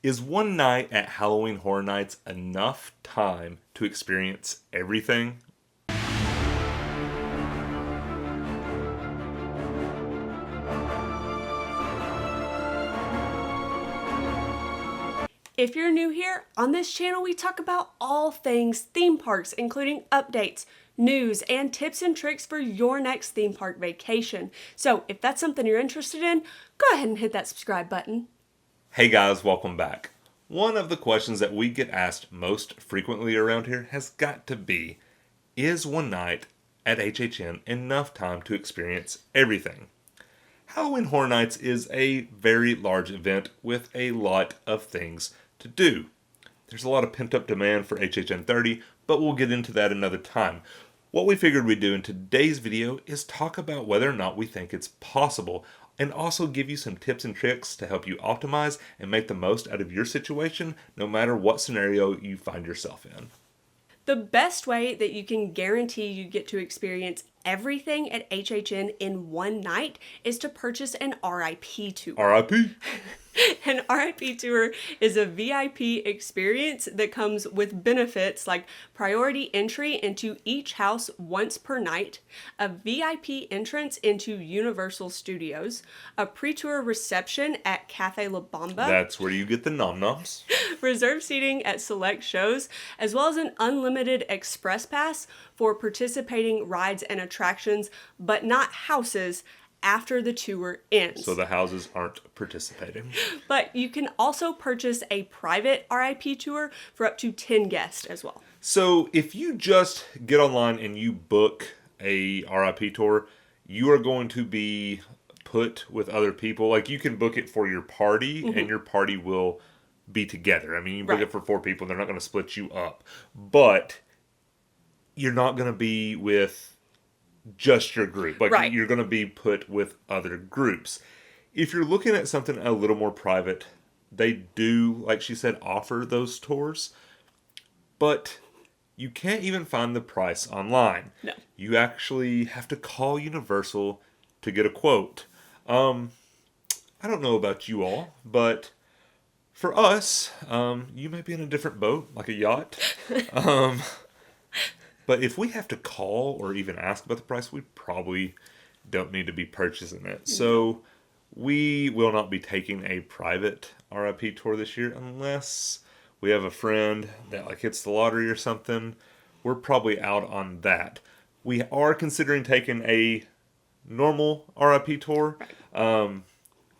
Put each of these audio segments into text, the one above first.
Is one night at Halloween Horror Nights enough time to experience everything? If you're new here, on this channel we talk about all things theme parks, including updates, news, and tips and tricks for your next theme park vacation. So if that's something you're interested in, go ahead and hit that subscribe button. Hey guys, welcome back. One of the questions that we get asked most frequently around here has got to be, is one night at HHN enough time to experience everything? Halloween Horror Nights is a very large event with a lot of things to do. There's a lot of pent-up demand for HHN 30, but we'll get into that another time. What we figured we'd do in today's video is talk about whether or not we think it's possible, and also give you some tips and tricks to help you optimize and make the most out of your situation, no matter what scenario you find yourself in. The best way that you can guarantee you get to experience everything at HHN in one night is to purchase an R.I.P tour. R.I.P. An R.I.P tour is a VIP experience that comes with benefits like priority entry into each house once per night, a VIP entrance into Universal Studios, a pre-tour reception at Cafe La Bamba. That's where you get the nom-noms. Reserved seating at select shows, as well as an unlimited express pass for participating rides and attractions, but not houses, after the tour ends. So the houses aren't participating. But you can also purchase a private R.I.P tour for up to 10 guests as well. So if you just get online and you book a R.I.P tour, you are going to be put with other people. Like, you can book it for your party, and your party will be together. I mean, you book it for 4 people, they're not going to split you up. But you're not going to be with just your group. Like, you're going to be put with other groups. If you're looking at something a little more private, they do, like she said, offer those tours. But you can't even find the price online. No. You actually have to call Universal to get a quote. I don't know about you all, but for us, you may be in a different boat, like a yacht. But if we have to call or even ask about the price, we probably don't need to be purchasing it. So we will not be taking a private R.I.P tour this year unless we have a friend that like hits the lottery or something. We're probably out on that. We are considering taking a normal R.I.P tour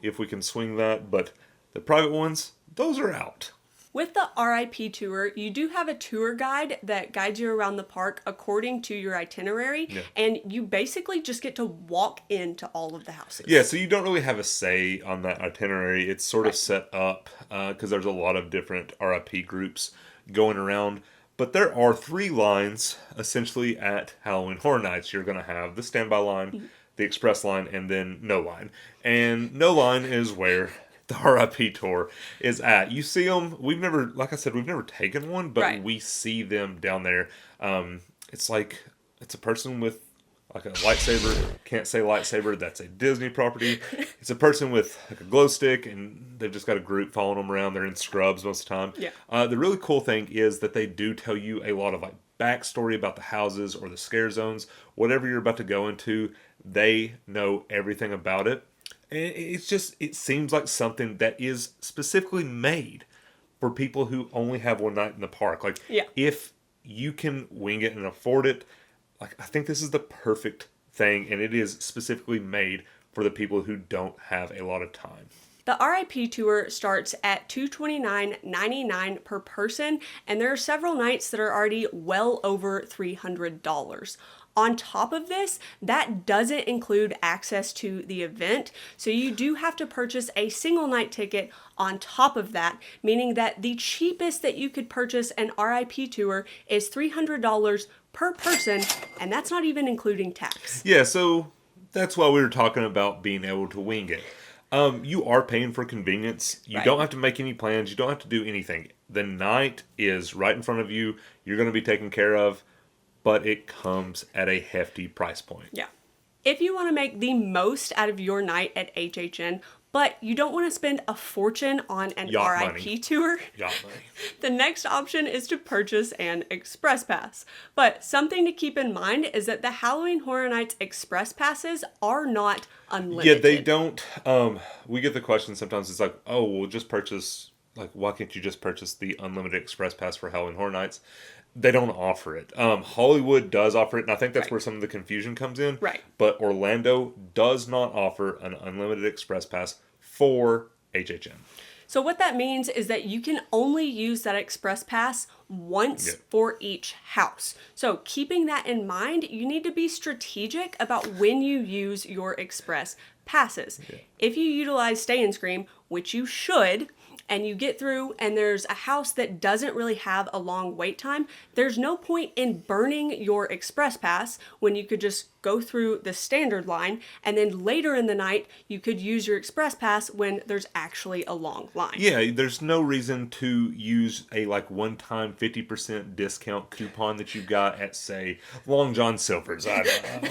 if we can swing that, but the private ones, those are out. With the R.I.P tour, you do have a tour guide that guides you around the park according to your itinerary, and you basically just get to walk into all of the houses. Yeah, so you don't really have a say on that itinerary. It's sort of set up because there's a lot of different R.I.P groups going around. But there are 3 lines, essentially, at Halloween Horror Nights. You're going to have the standby line, the express line, and then no line. And no line is where the R.I.P tour is at. You see them. We've never, like I said, we've never taken one, but we see them down there. It's like, it's a person with like a lightsaber. Can't say lightsaber. That's a Disney property. It's a person with like a glow stick, and they've just got a group following them around. They're in scrubs most of the time. Yeah. The really cool thing is that they do tell you a lot of like backstory about the houses or the scare zones. Whatever you're about to go into, they know everything about it. It's just, it seems like something that is specifically made for people who only have one night in the park. Like, if you can wing it and afford it, like, I think this is the perfect thing, and it is specifically made for the people who don't have a lot of time. The R.I.P tour starts at $229.99 per person, and there are several nights that are already well over $300. On top of this, that doesn't include access to the event, so you do have to purchase a single night ticket on top of that, meaning that the cheapest that you could purchase an R.I.P tour is $300 per person, and that's not even including tax. Yeah, so that's why we were talking about being able to wing it. You are paying for convenience. You don't have to make any plans. You don't have to do anything. The night is right in front of you. You're going to be taken care of. But it comes at a hefty price point. Yeah. If you want to make the most out of your night at HHN, but you don't want to spend a fortune on an Yacht R.I.P. money. tour. Yacht money. The next option is to purchase an express pass. But something to keep in mind is that the Halloween Horror Nights express passes are not unlimited. Yeah, they don't. We get the question sometimes. It's like, oh, we'll just purchase. Like, why can't you just purchase the unlimited express pass for Halloween Horror Nights? They don't offer it. Hollywood does offer it, and I think that's Right. where some of the confusion comes in. Right. But Orlando does not offer an unlimited express pass for HHN. So what that means is that you can only use that express pass once Yeah. for each house. So keeping that in mind, you need to be strategic about when you use your express passes. Yeah. If you utilize Stay and Scream, which you should, and you get through and there's a house that doesn't really have a long wait time, there's no point in burning your express pass when you could just go through the standard line, and then later in the night you could use your express pass when there's actually a long line. Yeah, there's no reason to use a like one-time 50% discount coupon that you got at, say, Long John Silver's.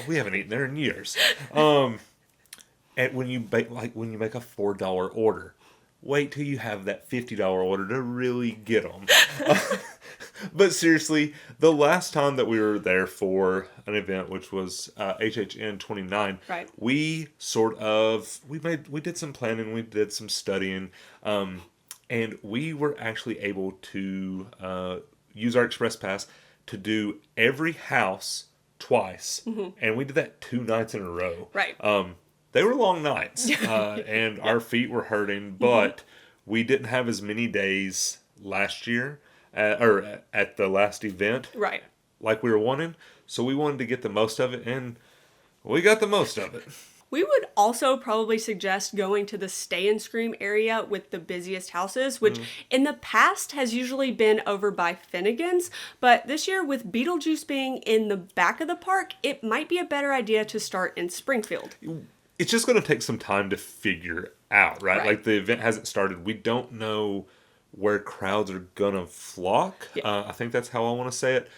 We haven't eaten there in years. And when you make a $4 order, wait till you have that $50 order to really get them. But seriously, the last time that we were there for an event, which was HHN 29, Right. we did some planning, we did some studying, and we were actually able to use our Express Pass to do every house twice, and we did that 2 nights in a row. Right. They were long nights, and our feet were hurting, but we didn't have as many days last year, or at the last event, Right. like we were wanting. So we wanted to get the most of it, and we got the most of it. We would also probably suggest going to the Stay and Scream area with the busiest houses, which in the past has usually been over by Finnegan's. But this year, with Beetlejuice being in the back of the park, it might be a better idea to start in Springfield. It's just going to take some time to figure out, right? Right. Like the event hasn't started. We don't know where crowds are going to flock. Yeah. I think that's how I want to say it.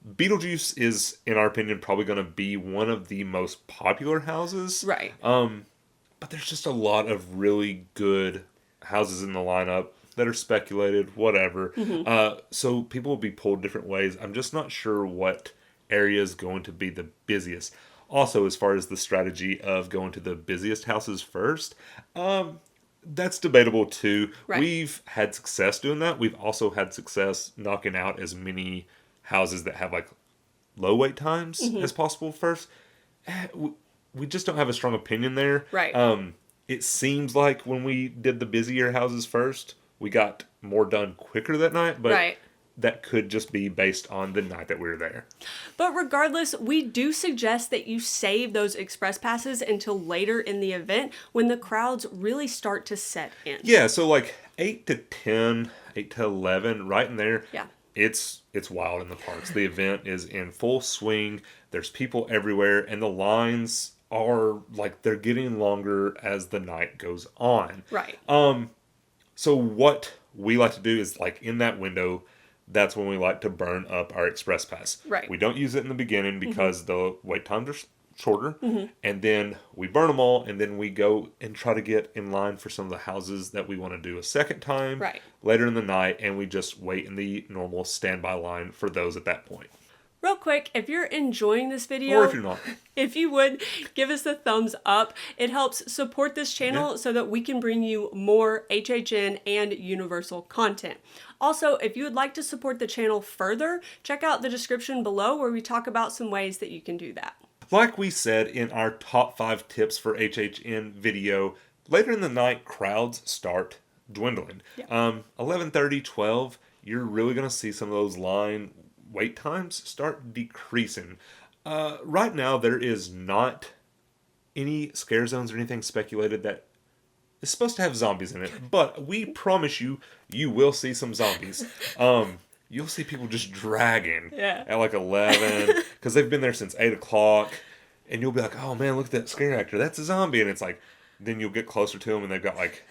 Beetlejuice is, in our opinion, probably going to be one of the most popular houses. Right. But there's just a lot of really good houses in the lineup that are speculated, whatever. So people will be pulled different ways. I'm just not sure what area is going to be the busiest. Also, as far as the strategy of going to the busiest houses first, that's debatable too. Right. We've had success doing that. We've also had success knocking out as many houses that have like low wait times as possible first. We just don't have a strong opinion there. Right. It seems like when we did the busier houses first, we got more done quicker that night, but Right. that could just be based on the night that we were there. But regardless, we do suggest that you save those express passes until later in the event when the crowds really start to set in. Yeah, so like 8 to 10, 8 to 11, right in there. Yeah. It's wild in the parks. The event is in full swing. There's people everywhere, and the lines are like they're getting longer as the night goes on. Right. So what we like to do is like in that window, that's when we like to burn up our express pass. Right. We don't use it in the beginning because the wait times are shorter, and then we burn them all, and then we go and try to get in line for some of the houses that we want to do a second time Right. later in the night, and we just wait in the normal standby line for those at that point. Real quick, if you're enjoying this video, Or if you're not. if you would give us a thumbs up, it helps support this channel so that we can bring you more HHN and Universal content. Also, if you would like to support the channel further, check out the description below where we talk about some ways that you can do that. Like we said in our top 5 tips for HHN video, later in the night, crowds start dwindling. Yeah. 11:30, 12, you're really going to see some of those line wait times start decreasing. Right now, there is not any scare zones or anything speculated that is supposed to have zombies in it, but we promise you, you will see some zombies. You'll see people just dragging at like 11 because they've been there since 8 o'clock, and you'll be like, oh man, look at that scare actor, that's a zombie. And it's like, then you'll get closer to them and they've got like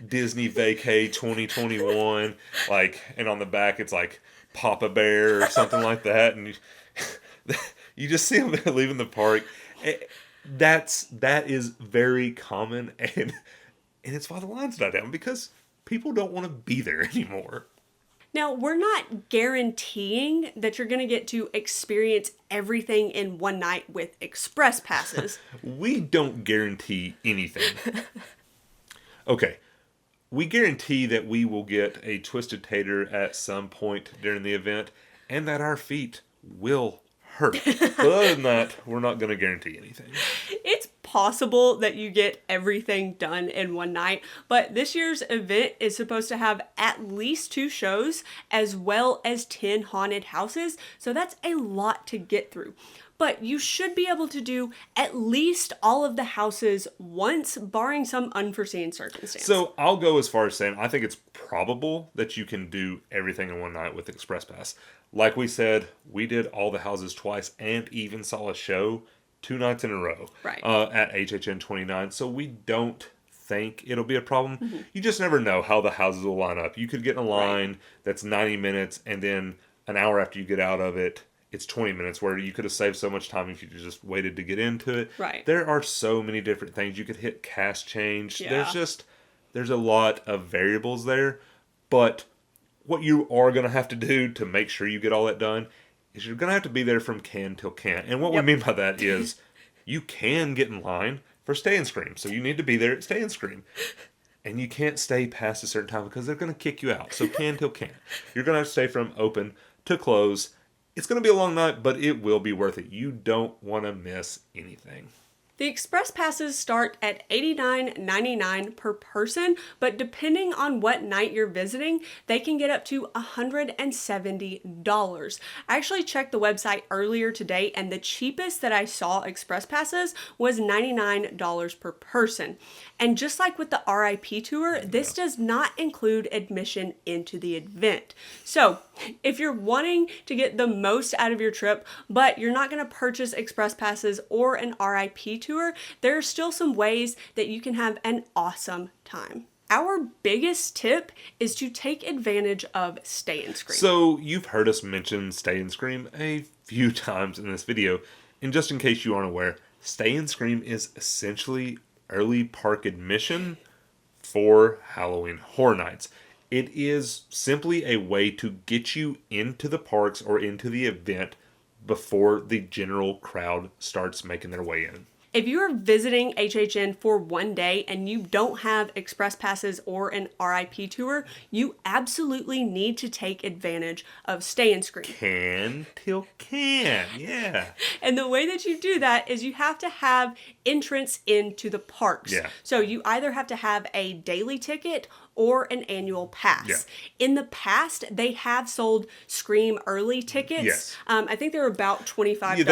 Disney Vacay 2021, like, and on the back it's like Papa Bear or something like that, and you just see them there leaving the park. That is very common, and And it's why the lines die down, because people don't want to be there anymore. Now, we're not guaranteeing that you're going to get to experience everything in one night with express passes. We don't guarantee anything. Okay, we guarantee that we will get a Twisted Tater at some point during the event, and that our feet will hurt. But other than that, we're not going to guarantee anything. It's possible that you get everything done in one night, but this year's event is supposed to have at least 2 shows as well as 10 haunted houses, so that's a lot to get through. But you should be able to do at least all of the houses once, barring some unforeseen circumstance. So I'll go as far as saying I think it's probable that you can do everything in one night with Express Pass. Like we said, we did all the houses twice and even saw a show 2 nights in a row at HHN 29. So we don't think it'll be a problem. Mm-hmm. You just never know how the houses will line up. You could get in a line that's 90 minutes, and then an hour after you get out of it, it's 20 minutes, where you could have saved so much time if you just waited to get into it. Right. There are so many different things. You could hit cast change. Yeah. There's a lot of variables there. But what you are going to have to do to make sure you get all that done is you're going to have to be there from can till can't. And what we mean by that is you can get in line for Stay and Scream. So you need to be there at Stay and Scream. And you can't stay past a certain time because they're going to kick you out. So can till can't. You're going to have to stay from open to close. It's going to be a long night, but it will be worth it. You don't want to miss anything. The express passes start at $89.99 per person, but depending on what night you're visiting, they can get up to $170. I actually checked the website earlier today, and the cheapest that I saw express passes was $99 per person. And just like with the R.I.P tour, this does not include admission into the event. So if you're wanting to get the most out of your trip, but you're not going to purchase express passes or an R.I.P tour, there are still some ways that you can have an awesome time. Our biggest tip is to take advantage of Stay and Scream. So you've heard us mention Stay and Scream a few times in this video. And just in case you aren't aware, Stay and Scream is essentially early park admission for Halloween Horror Nights. It is simply a way to get you into the parks or into the event before the general crowd starts making their way in. If you are visiting HHN for one day and you don't have express passes or an R.I.P tour, you absolutely need to take advantage of Stay and Scream. Can till can, yeah. And the way that you do that is you have to have entrance into the parks. Yeah. So you either have to have a daily ticket or an annual pass. Yeah. In the past, they have sold Scream early tickets. Yes. I think they're about $25. Yeah,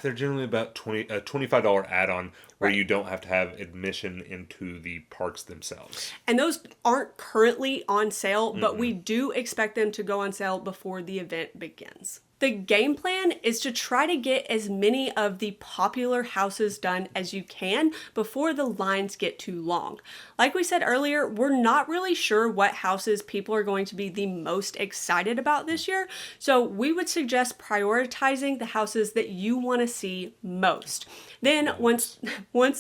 they're generally about a $25 add-on where you don't have to have admission into the parks themselves. And those aren't currently on sale, but we do expect them to go on sale before the event begins. The game plan is to try to get as many of the popular houses done as you can before the lines get too long. Like we said earlier, we're not really sure what houses people are going to be the most excited about this year, so we would suggest prioritizing the houses that you want to see most. Then once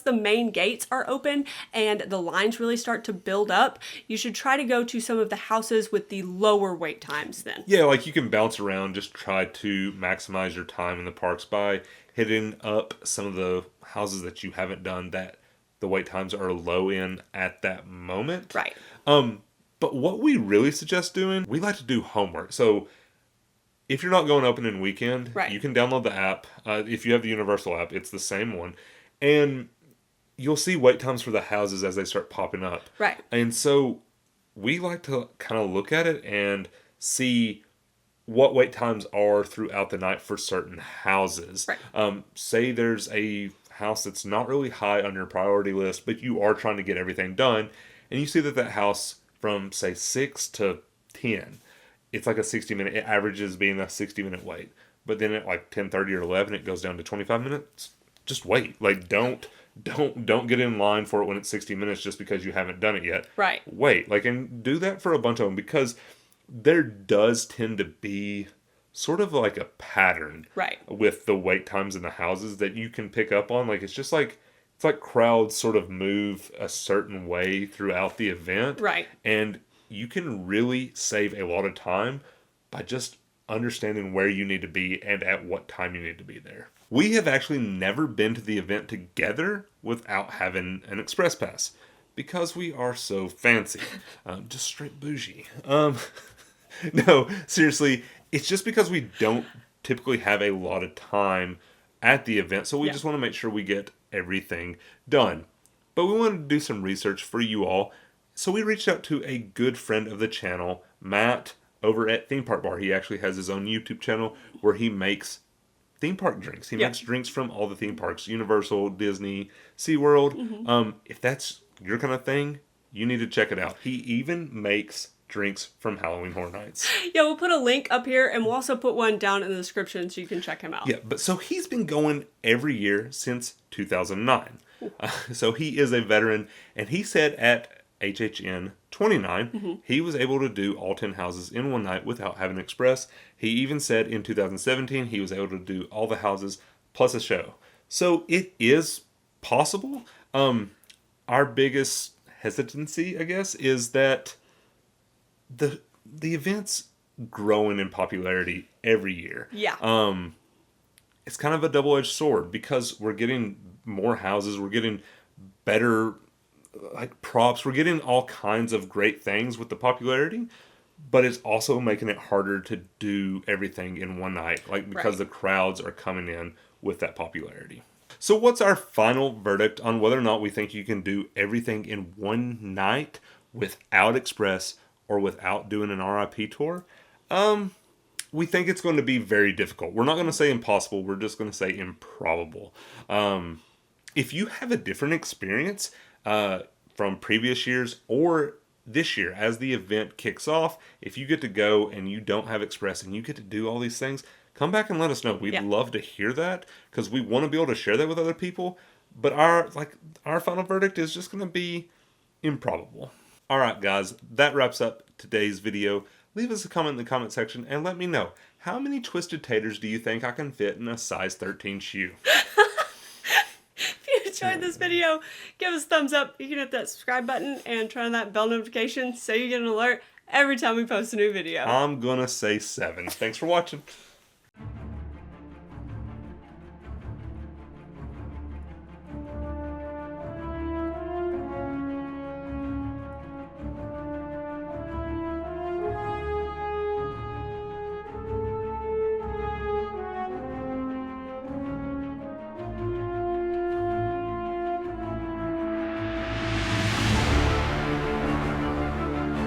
the main gates are open and the lines really start to build up, you should try to go to some of the houses with the lower wait times then. Yeah, like you can bounce around, just try to maximize your time in the parks by hitting up some of the houses that you haven't done that the wait times are low in at that moment. Right. But what we really suggest doing, we like to do homework. So if you're not going opening weekend, you can download the app. If you have the Universal app, it's the same one. And you'll see wait times for the houses as they start popping up. Right. And so we like to kind of look at it and see what wait times are throughout the night for certain houses. Right. Say there's a house that's not really high on your priority list, but you are trying to get everything done, and you see that house from, say, 6 to 10, it's like a 60-minute, it averages being a 60-minute wait. But then at like 10:30 or 11, it goes down to 25 minutes. Just wait. Like, don't get in line for it when it's 60 minutes just because you haven't done it yet. Right. Wait. Like, and do that for a bunch of them, because there does tend to be sort of like a pattern right. with the wait times in the houses that you can pick up on. Like, it's just like it's like crowds sort of move a certain way throughout the event. Right. And you can really save a lot of time by just understanding where you need to be and at what time you need to be there. We have actually never been to the event together without having an express pass because we are so fancy. Just straight bougie. No, seriously, it's just because we don't typically have a lot of time at the event, so we just want to make sure we get everything done. But we wanted to do some research for you all, so we reached out to a good friend of the channel, Matt, over at Theme Park Bar. He actually has his own YouTube channel where he makes theme park drinks. He makes drinks from all the theme parks, Universal, Disney, SeaWorld. If that's your kind of thing, you need to check it out. He even makes drinks from Halloween Horror Nights. Yeah, we'll put a link up here, and we'll also put one down in the description so you can check him out. Yeah, but so he's been going every year since 2009. So he is a veteran, and he said at HHN 29, he was able to do all 10 houses in one night without having express. He even said in 2017 he was able to do all the houses plus a show. So it is possible. Our biggest hesitancy, I guess, is that the event's growing in popularity every year. Yeah. It's kind of a double-edged sword because we're getting more houses, we're getting better like props, we're getting all kinds of great things with the popularity, but it's also making it harder to do everything in one night, like because the crowds are coming in with that popularity. So what's our final verdict on whether or not we think you can do everything in one night without express or without doing an R.I.P. tour? We think it's going to be very difficult. We're not going to say impossible. We're just going to say improbable. If you have a different experience from previous years or this year as the event kicks off, if you get to go and you don't have express and you get to do all these things, come back and let us know. We'd love to hear that because we want to be able to share that with other people. But our final verdict is just going to be improbable. All right, guys, that wraps up today's video. Leave us a comment in the comment section and let me know, how many Twisted Taters do you think I can fit in a size 13 shoe? If you enjoyed this video, give us a thumbs up. You can hit that subscribe button and turn on that bell notification so you get an alert every time we post a new video. I'm gonna say 7. Thanks for watching.